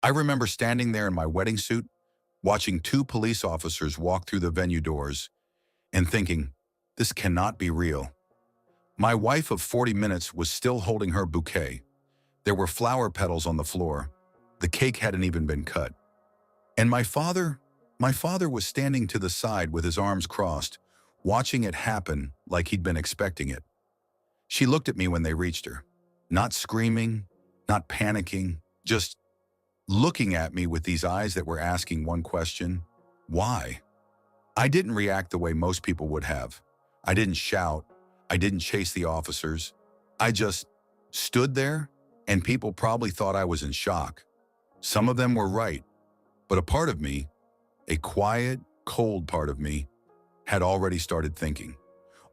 I remember standing there in my wedding suit, watching two police officers walk through the venue doors and thinking, this cannot be real. My wife of 40 minutes was still holding her bouquet. There were flower petals on the floor. The cake hadn't even been cut. And my father was standing to the side with his arms crossed, watching it happen like he'd been expecting it. She looked at me when they reached her, not screaming, not panicking, just looking at me with these eyes that were asking one question: why? I didn't react the way most people would have. I didn't shout. I didn't chase the officers. I just stood there, and people probably thought I was in shock. Some of them were right, but a part of me, a quiet, cold part of me, had already started thinking,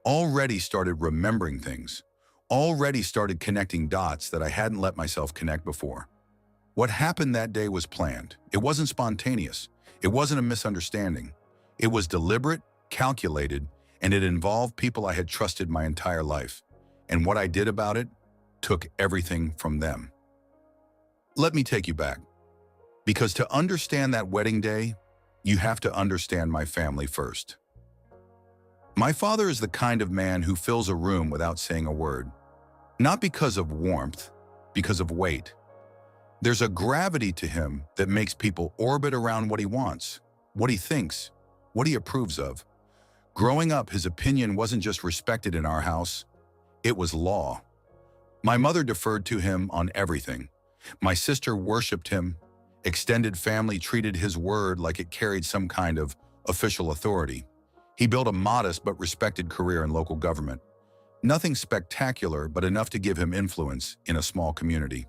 already started remembering things, already started connecting dots that I hadn't let myself connect before. What happened that day was planned. It wasn't spontaneous. It wasn't a misunderstanding. It was deliberate, calculated, and it involved people I had trusted my entire life. And what I did about it took everything from them. Let me take you back. Because to understand that wedding day, you have to understand my family first. My father is the kind of man who fills a room without saying a word. Not because of warmth, because of weight. There's a gravity to him that makes people orbit around what he wants, what he thinks, what he approves of. Growing up, his opinion wasn't just respected in our house, it was law. My mother deferred to him on everything. My sister worshipped him. Extended family treated his word like it carried some kind of official authority. He built a modest but respected career in local government. Nothing spectacular, but enough to give him influence in a small community.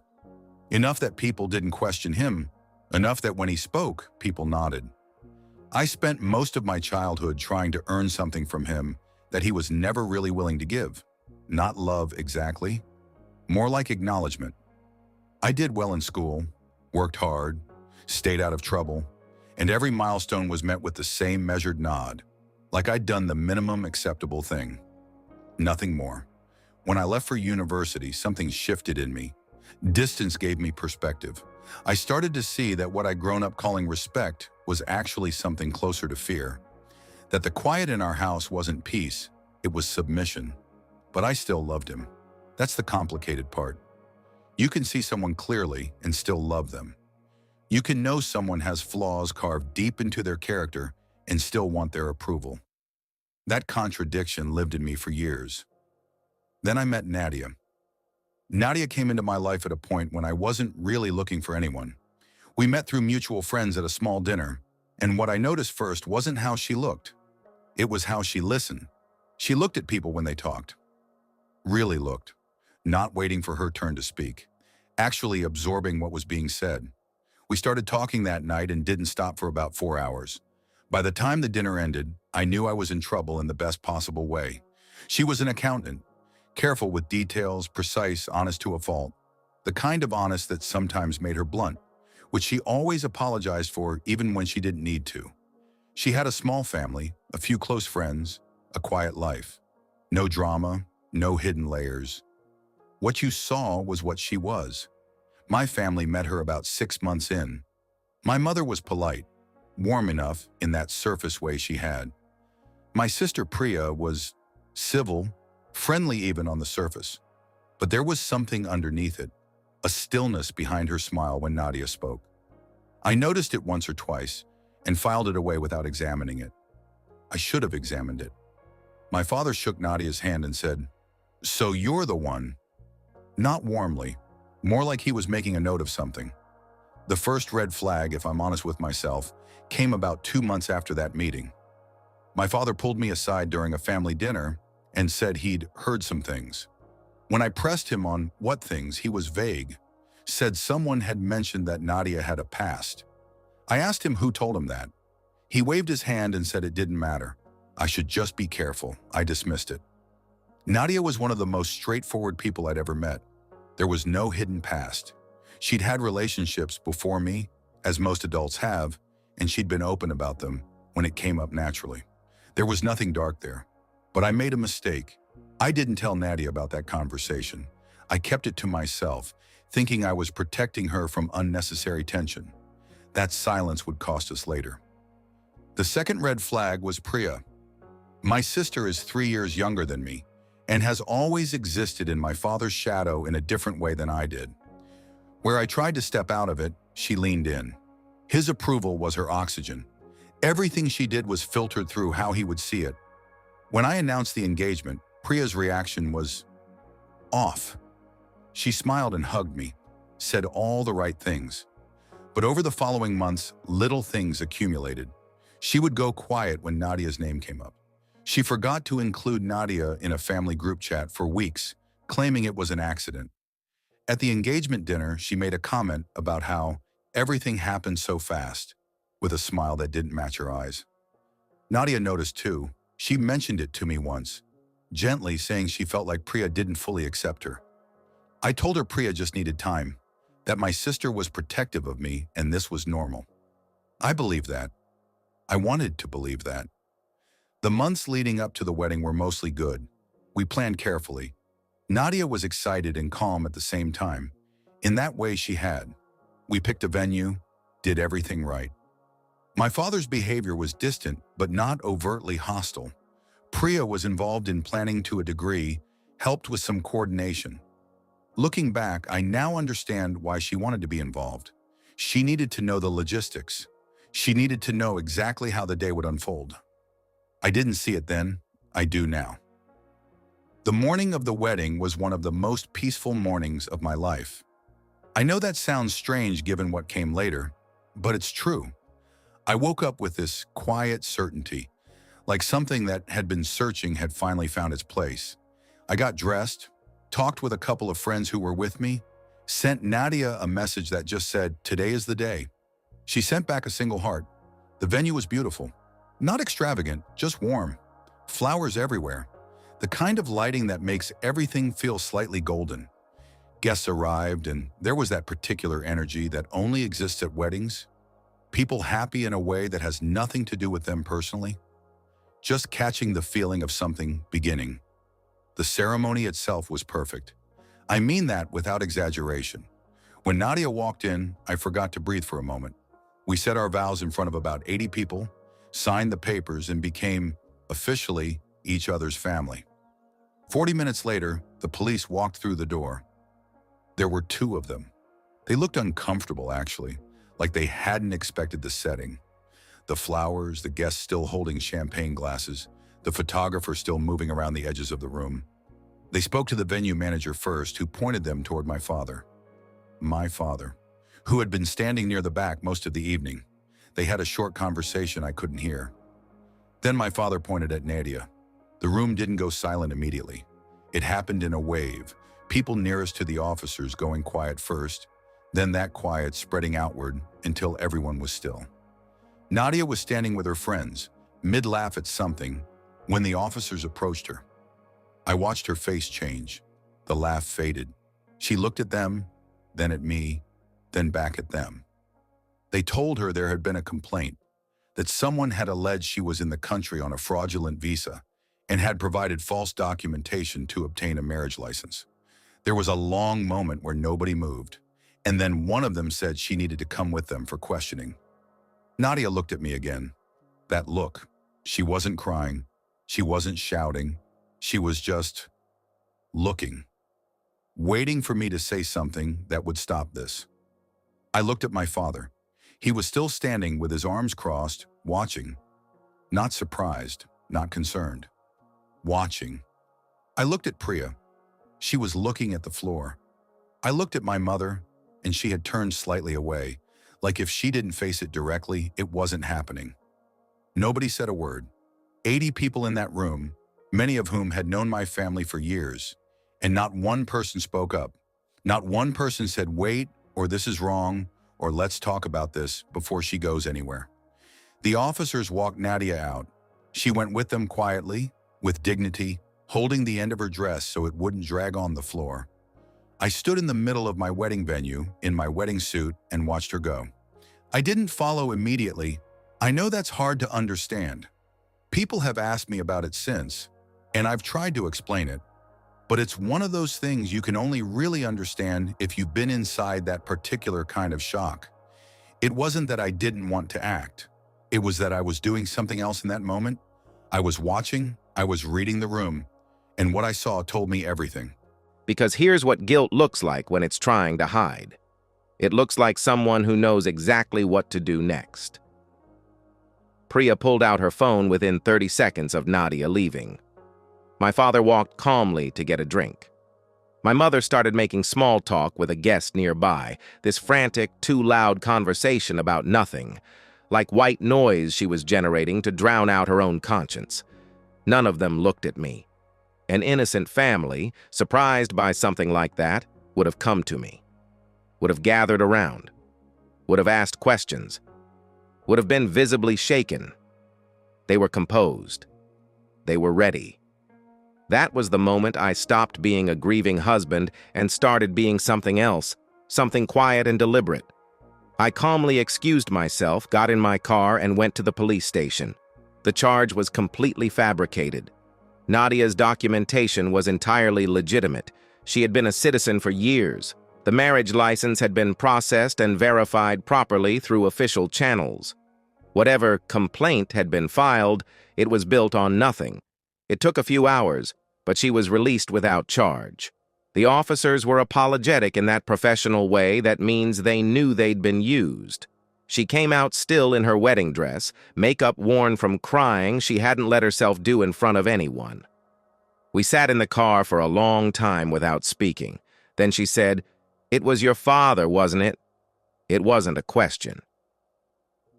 Enough that people didn't question him, enough that when he spoke, people nodded. I spent most of my childhood trying to earn something from him that he was never really willing to give. Not love exactly, more like acknowledgement. I did well in school, worked hard, stayed out of trouble, and every milestone was met with the same measured nod, like I'd done the minimum acceptable thing. Nothing more. When I left for university, something shifted in me. Distance gave me perspective. I started to see that what I'd grown up calling respect was actually something closer to fear. That the quiet in our house wasn't peace, it was submission. But I still loved him. That's the complicated part. You can see someone clearly and still love them. You can know someone has flaws carved deep into their character and still want their approval. That contradiction lived in me for years. Then I met Nadia. Nadia came into my life at a point when I wasn't really looking for anyone. We met through mutual friends at a small dinner, and what I noticed first wasn't how she looked. It was how she listened. She looked at people when they talked. Really looked. Not waiting for her turn to speak. Actually absorbing what was being said. We started talking that night and didn't stop for about 4 hours. By the time the dinner ended, I knew I was in trouble in the best possible way. She was an accountant. Careful with details, precise, honest to a fault. The kind of honest that sometimes made her blunt, which she always apologized for even when she didn't need to. She had a small family, a few close friends, a quiet life. No drama, no hidden layers. What you saw was what she was. My family met her about 6 months in. My mother was polite, warm enough in that surface way she had. My sister Priya was civil, friendly even on the surface. But there was something underneath it, a stillness behind her smile when Nadia spoke. I noticed it once or twice and filed it away without examining it. I should have examined it. My father shook Nadia's hand and said, "So you're the one." Not warmly, more like he was making a note of something. The first red flag, if I'm honest with myself, came about 2 months after that meeting. My father pulled me aside during a family dinner and said he'd heard some things. When I pressed him on what things, he was vague, said someone had mentioned that Nadia had a past. I asked him who told him that. He waved his hand and said it didn't matter. I should just be careful. I dismissed it. Nadia was one of the most straightforward people I'd ever met. There was no hidden past. She'd had relationships before me, as most adults have, and she'd been open about them when it came up naturally. There was nothing dark there. But I made a mistake. I didn't tell Nadia about that conversation. I kept it to myself, thinking I was protecting her from unnecessary tension. That silence would cost us later. The second red flag was Priya. My sister is 3 years younger than me and has always existed in my father's shadow in a different way than I did. Where I tried to step out of it, she leaned in. His approval was her oxygen. Everything she did was filtered through how he would see it. When I announced the engagement, Priya's reaction was off. She smiled and hugged me, said all the right things. But over the following months, little things accumulated. She would go quiet when Nadia's name came up. She forgot to include Nadia in a family group chat for weeks, claiming it was an accident. At the engagement dinner, she made a comment about how everything happened so fast, with a smile that didn't match her eyes. Nadia noticed too. She mentioned it to me once, gently saying she felt like Priya didn't fully accept her. I told her Priya just needed time, that my sister was protective of me and this was normal. I believed that. I wanted to believe that. The months leading up to the wedding were mostly good. We planned carefully. Nadia was excited and calm at the same time. In that way she had. We picked a venue, did everything right. My father's behavior was distant, but not overtly hostile. Priya was involved in planning to a degree, helped with some coordination. Looking back, I now understand why she wanted to be involved. She needed to know the logistics. She needed to know exactly how the day would unfold. I didn't see it then, I do now. The morning of the wedding was one of the most peaceful mornings of my life. I know that sounds strange given what came later, but it's true. I woke up with this quiet certainty, like something that had been searching had finally found its place. I got dressed, talked with a couple of friends who were with me, sent Nadia a message that just said, "Today is the day." She sent back a single heart. The venue was beautiful. Not extravagant, just warm. Flowers everywhere. The kind of lighting that makes everything feel slightly golden. Guests arrived, and there was that particular energy that only exists at weddings. People happy in a way that has nothing to do with them personally. Just catching the feeling of something beginning. The ceremony itself was perfect. I mean that without exaggeration. When Nadia walked in, I forgot to breathe for a moment. We said our vows in front of about 80 people, signed the papers, and became, officially, each other's family. 40 minutes later, the police walked through the door. There were 2 of them. They looked uncomfortable, actually, like they hadn't expected the setting. The flowers, the guests still holding champagne glasses, the photographer still moving around the edges of the room. They spoke to the venue manager first, who pointed them toward my father. My father, who had been standing near the back most of the evening. They had a short conversation I couldn't hear. Then my father pointed at Nadia. The room didn't go silent immediately. It happened in a wave, people nearest to the officers going quiet first, then that quiet spreading outward until everyone was still. Nadia was standing with her friends, mid-laugh at something, when the officers approached her. I watched her face change. The laugh faded. She looked at them, then at me, then back at them. They told her there had been a complaint, that someone had alleged she was in the country on a fraudulent visa and had provided false documentation to obtain a marriage license. There was a long moment where nobody moved, and then one of them said she needed to come with them for questioning. Nadia looked at me again. That look. She wasn't crying. She wasn't shouting. She was just looking, waiting for me to say something that would stop this. I looked at my father. He was still standing with his arms crossed, watching. Not surprised, not concerned. Watching. I looked at Priya. She was looking at the floor. I looked at my mother, and she had turned slightly away, like if she didn't face it directly, it wasn't happening. Nobody said a word. 80 people in that room, many of whom had known my family for years, and not one person spoke up. Not one person said, "Wait," or "This is wrong," or "Let's talk about this," before she goes anywhere. The officers walked Nadia out. She went with them quietly, with dignity, holding the end of her dress so it wouldn't drag on the floor. I stood in the middle of my wedding venue, in my wedding suit, and watched her go. I didn't follow immediately. I know that's hard to understand. People have asked me about it since, and I've tried to explain it. But it's one of those things you can only really understand if you've been inside that particular kind of shock. It wasn't that I didn't want to act. It was that I was doing something else in that moment. I was watching, I was reading the room, and what I saw told me everything. Because here's what guilt looks like when it's trying to hide. It looks like someone who knows exactly what to do next. Priya pulled out her phone within 30 seconds of Nadia leaving. My father walked calmly to get a drink. My mother started making small talk with a guest nearby, this frantic, too loud conversation about nothing, like white noise she was generating to drown out her own conscience. None of them looked at me. An innocent family, surprised by something like that, would have come to me, would have gathered around, would have asked questions, would have been visibly shaken. They were composed. They were ready. That was the moment I stopped being a grieving husband and started being something else, something quiet and deliberate. I calmly excused myself, got in my car, and went to the police station. The charge was completely fabricated. Nadia's documentation was entirely legitimate. She had been a citizen for years. The marriage license had been processed and verified properly through official channels. Whatever complaint had been filed, it was built on nothing. It took a few hours, but she was released without charge. The officers were apologetic in that professional way that means they knew they'd been used. She came out still in her wedding dress, makeup worn from crying she hadn't let herself do in front of anyone. We sat in the car for a long time without speaking. Then she said, "It was your father, wasn't it?" It wasn't a question.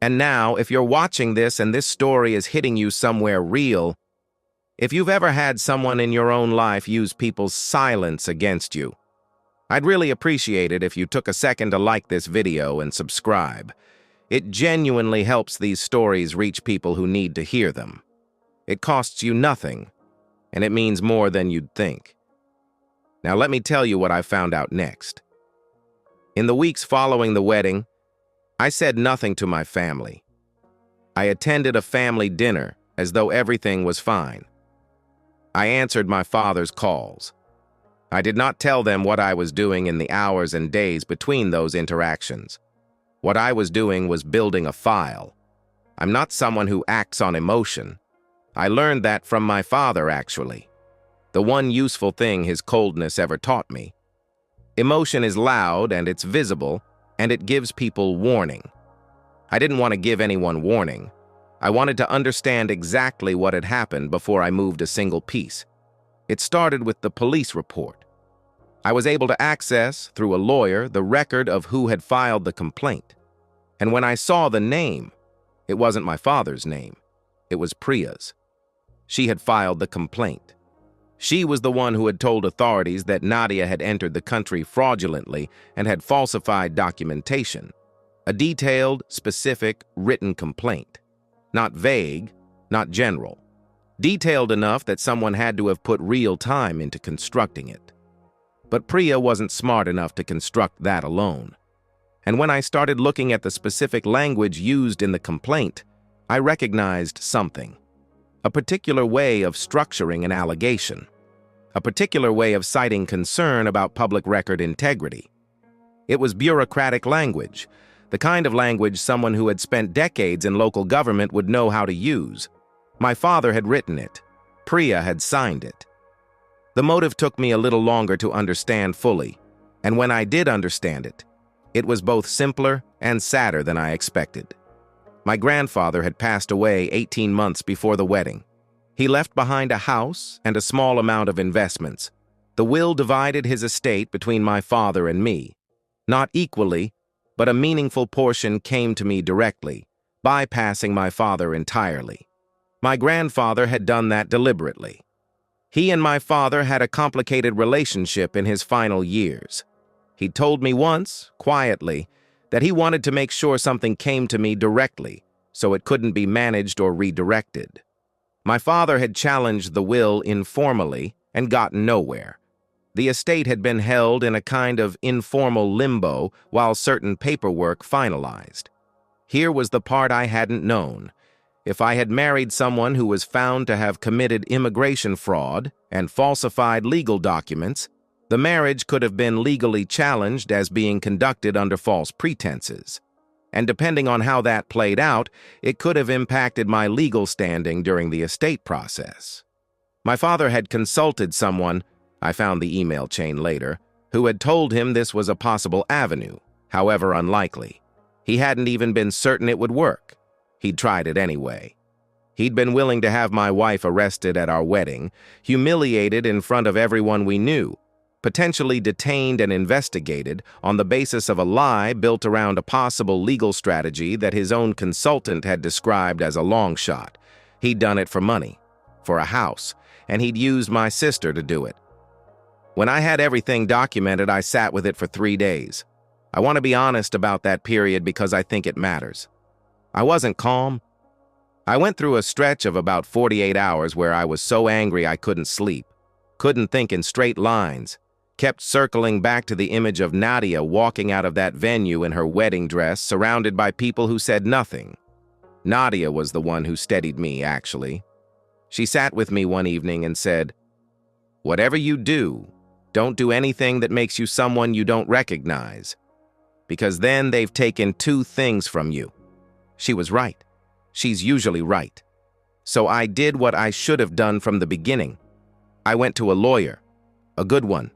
And now, if you're watching this and this story is hitting you somewhere real, if you've ever had someone in your own life use people's silence against you, I'd really appreciate it if you took a second to like this video and subscribe. It genuinely helps these stories reach people who need to hear them. It costs you nothing, and it means more than you'd think. Now let me tell you what I found out next. In the weeks following the wedding, I said nothing to my family. I attended a family dinner as though everything was fine. I answered my father's calls. I did not tell them what I was doing in the hours and days between those interactions. What I was doing was building a file. I'm not someone who acts on emotion. I learned that from my father, actually. The one useful thing his coldness ever taught me. Emotion is loud and it's visible, and it gives people warning. I didn't want to give anyone warning. I wanted to understand exactly what had happened before I moved a single piece. It started with the police report. I was able to access, through a lawyer, the record of who had filed the complaint. And when I saw the name, it wasn't my father's name. It was Priya's. She had filed the complaint. She was the one who had told authorities that Nadia had entered the country fraudulently and had falsified documentation. A detailed, specific, written complaint. Not vague, not general. Detailed enough that someone had to have put real time into constructing it. But Priya wasn't smart enough to construct that alone. And when I started looking at the specific language used in the complaint, I recognized something. A particular way of structuring an allegation. A particular way of citing concern about public record integrity. It was bureaucratic language, the kind of language someone who had spent decades in local government would know how to use. My father had written it. Priya had signed it. The motive took me a little longer to understand fully, and when I did understand it, it was both simpler and sadder than I expected. My grandfather had passed away 18 months before the wedding. He left behind a house and a small amount of investments. The will divided his estate between my father and me. Not equally, but a meaningful portion came to me directly, bypassing my father entirely. My grandfather had done that deliberately. He and my father had a complicated relationship in his final years. He told me once, quietly, that he wanted to make sure something came to me directly, so it couldn't be managed or redirected. My father had challenged the will informally and gotten nowhere. The estate had been held in a kind of informal limbo while certain paperwork finalized. Here was the part I hadn't known. If I had married someone who was found to have committed immigration fraud and falsified legal documents, the marriage could have been legally challenged as being conducted under false pretenses. And depending on how that played out, it could have impacted my legal standing during the estate process. My father had consulted someone, I found the email chain later, who had told him this was a possible avenue, however unlikely. He hadn't even been certain it would work. He'd tried it anyway. He'd been willing to have my wife arrested at our wedding, humiliated in front of everyone we knew, potentially detained and investigated on the basis of a lie built around a possible legal strategy that his own consultant had described as a long shot. He'd done it for money, for a house, and he'd used my sister to do it. When I had everything documented, I sat with it for 3 days. I want to be honest about that period because I think it matters. I wasn't calm. I went through a stretch of about 48 hours where I was so angry I couldn't sleep, couldn't think in straight lines, kept circling back to the image of Nadia walking out of that venue in her wedding dress, surrounded by people who said nothing. Nadia was the one who steadied me, actually. She sat with me one evening and said, "Whatever you do, don't do anything that makes you someone you don't recognize, because then they've taken 2 things from you." She was right. She's usually right. So I did what I should have done from the beginning. I went to a lawyer, a good one,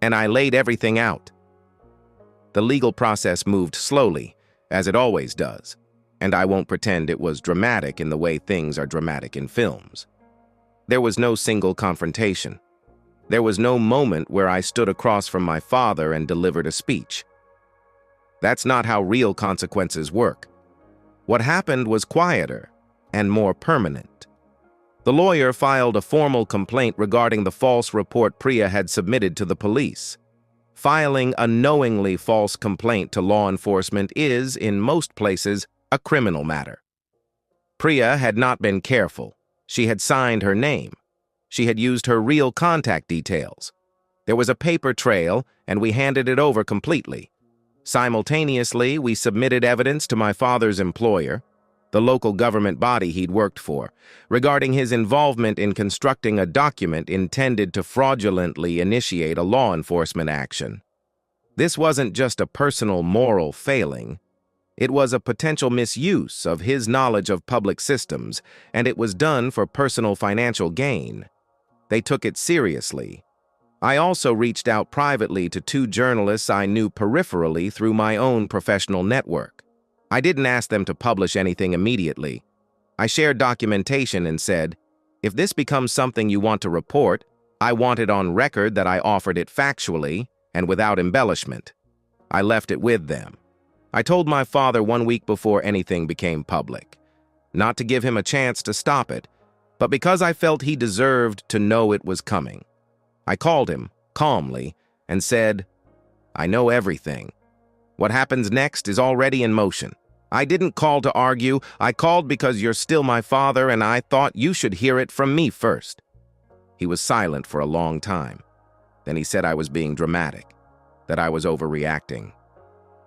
and I laid everything out. The legal process moved slowly, as it always does, and I won't pretend it was dramatic in the way things are dramatic in films. There was no single confrontation. There was no moment where I stood across from my father and delivered a speech. That's not how real consequences work. What happened was quieter and more permanent. The lawyer filed a formal complaint regarding the false report Priya had submitted to the police. Filing a knowingly false complaint to law enforcement is, in most places, a criminal matter. Priya had not been careful. She had signed her name. She had used her real contact details. There was a paper trail, and we handed it over completely. Simultaneously, we submitted evidence to my father's employer, the local government body he'd worked for, regarding his involvement in constructing a document intended to fraudulently initiate a law enforcement action. This wasn't just a personal moral failing. It was a potential misuse of his knowledge of public systems, and it was done for personal financial gain. They took it seriously. I also reached out privately to 2 journalists I knew peripherally through my own professional network. I didn't ask them to publish anything immediately. I shared documentation and said, "If this becomes something you want to report, I want it on record that I offered it factually and without embellishment." I left it with them. I told my father 1 week before anything became public, not to give him a chance to stop it, but because I felt he deserved to know it was coming. I called him, calmly, and said, "I know everything. What happens next is already in motion. I didn't call to argue. I called because you're still my father, and I thought you should hear it from me first." He was silent for a long time. Then he said I was being dramatic, that I was overreacting.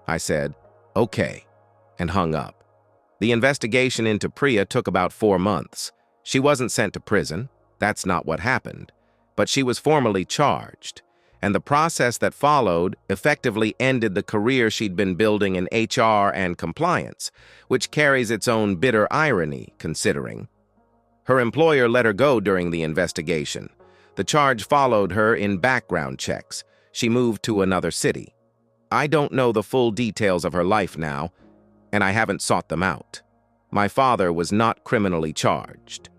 I said, "Okay," and hung up. The investigation into Priya took about 4 months. She wasn't sent to prison. That's not what happened. But she was formally charged, and the process that followed effectively ended the career she'd been building in HR and compliance, which carries its own bitter irony, considering. Her employer let her go during the investigation. The charge followed her in background checks. She moved to another city. I don't know the full details of her life now, and I haven't sought them out. My father was not criminally charged.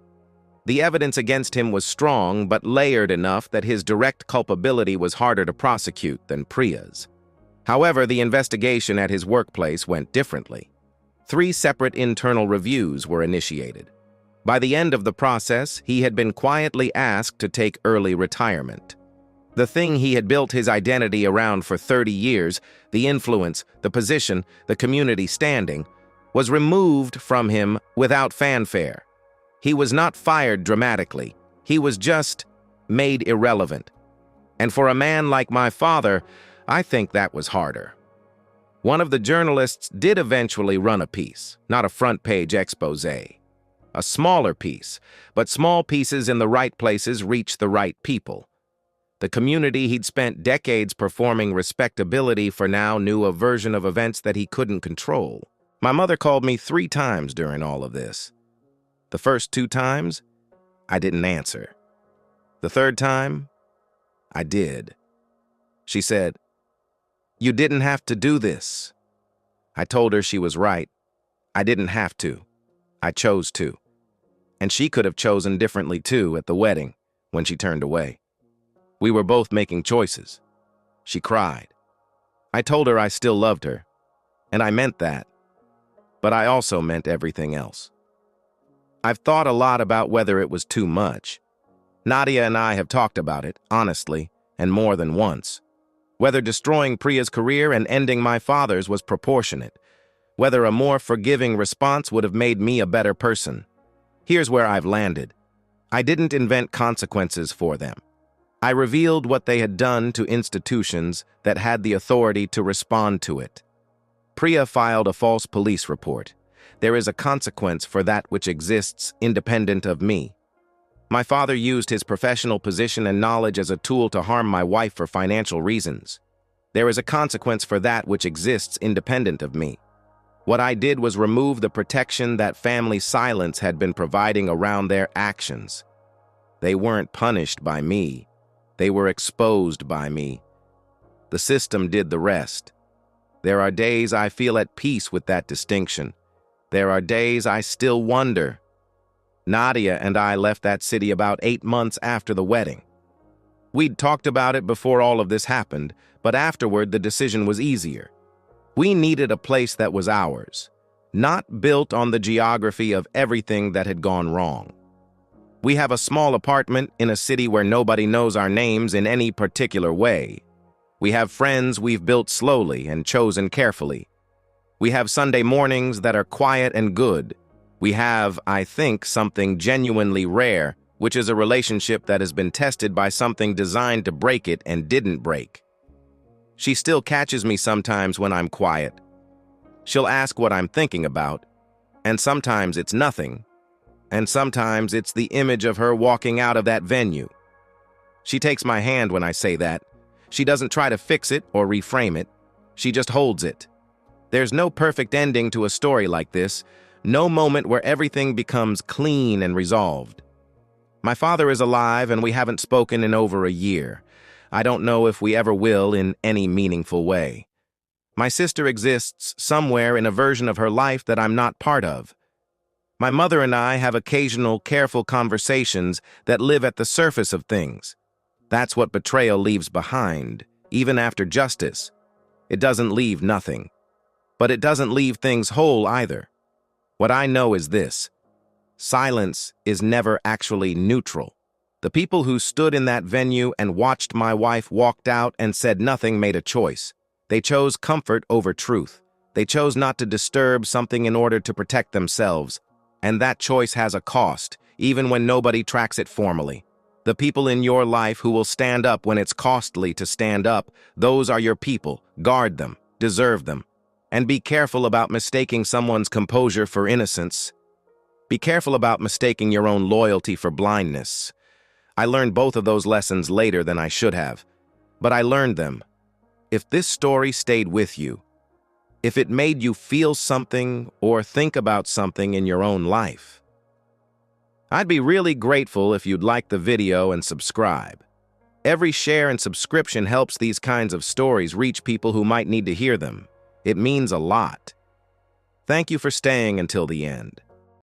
The evidence against him was strong but layered enough that his direct culpability was harder to prosecute than Priya's. However, the investigation at his workplace went differently. 3 separate internal reviews were initiated. By the end of the process, he had been quietly asked to take early retirement. The thing he had built his identity around for 30 years, the influence, the position, the community standing, was removed from him without fanfare. He was not fired dramatically. He was just made irrelevant. And for a man like my father, I think that was harder. One of the journalists did eventually run a piece, not a front-page expose. A smaller piece, but small pieces in the right places reach the right people. The community he'd spent decades performing respectability for now knew a version of events that he couldn't control. My mother called me 3 times during all of this. The first 2 times, I didn't answer. The 3rd time, I did. She said, "You didn't have to do this." I told her she was right. I didn't have to. I chose to. And she could have chosen differently too at the wedding when she turned away. We were both making choices. She cried. I told her I still loved her, and I meant that. But I also meant everything else. I've thought a lot about whether it was too much. Nadia and I have talked about it, honestly, and more than once. Whether destroying Priya's career and ending my father's was proportionate. Whether a more forgiving response would have made me a better person. Here's where I've landed. I didn't invent consequences for them. I revealed what they had done to institutions that had the authority to respond to it. Priya filed a false police report. There is a consequence for that which exists independent of me. My father used his professional position and knowledge as a tool to harm my wife for financial reasons. There is a consequence for that which exists independent of me. What I did was remove the protection that family silence had been providing around their actions. They weren't punished by me. They were exposed by me. The system did the rest. There are days I feel at peace with that distinction. There are days I still wonder. Nadia and I left that city about 8 months after the wedding. We'd talked about it before all of this happened, but afterward the decision was easier. We needed a place that was ours, not built on the geography of everything that had gone wrong. We have a small apartment in a city where nobody knows our names in any particular way. We have friends we've built slowly and chosen carefully. We have Sunday mornings that are quiet and good. We have, I think, something genuinely rare, which is a relationship that has been tested by something designed to break it and didn't break. She still catches me sometimes when I'm quiet. She'll ask what I'm thinking about, and sometimes it's nothing, and sometimes it's the image of her walking out of that venue. She takes my hand when I say that. She doesn't try to fix it or reframe it. She just holds it. There's no perfect ending to a story like this, no moment where everything becomes clean and resolved. My father is alive and we haven't spoken in over a year. I don't know if we ever will in any meaningful way. My sister exists somewhere in a version of her life that I'm not part of. My mother and I have occasional, careful conversations that live at the surface of things. That's what betrayal leaves behind, even after justice. It doesn't leave nothing. But it doesn't leave things whole either. What I know is this: silence is never actually neutral. The people who stood in that venue and watched my wife walked out and said nothing made a choice. They chose comfort over truth. They chose not to disturb something in order to protect themselves. And that choice has a cost, even when nobody tracks it formally. The people in your life who will stand up when it's costly to stand up, those are your people. Guard them, deserve them. And be careful about mistaking someone's composure for innocence. Be careful about mistaking your own loyalty for blindness. I learned both of those lessons later than I should have, but I learned them. If this story stayed with you, if it made you feel something or think about something in your own life, I'd be really grateful if you'd like the video and subscribe. Every share and subscription helps these kinds of stories reach people who might need to hear them. It means a lot. Thank you for staying until the end.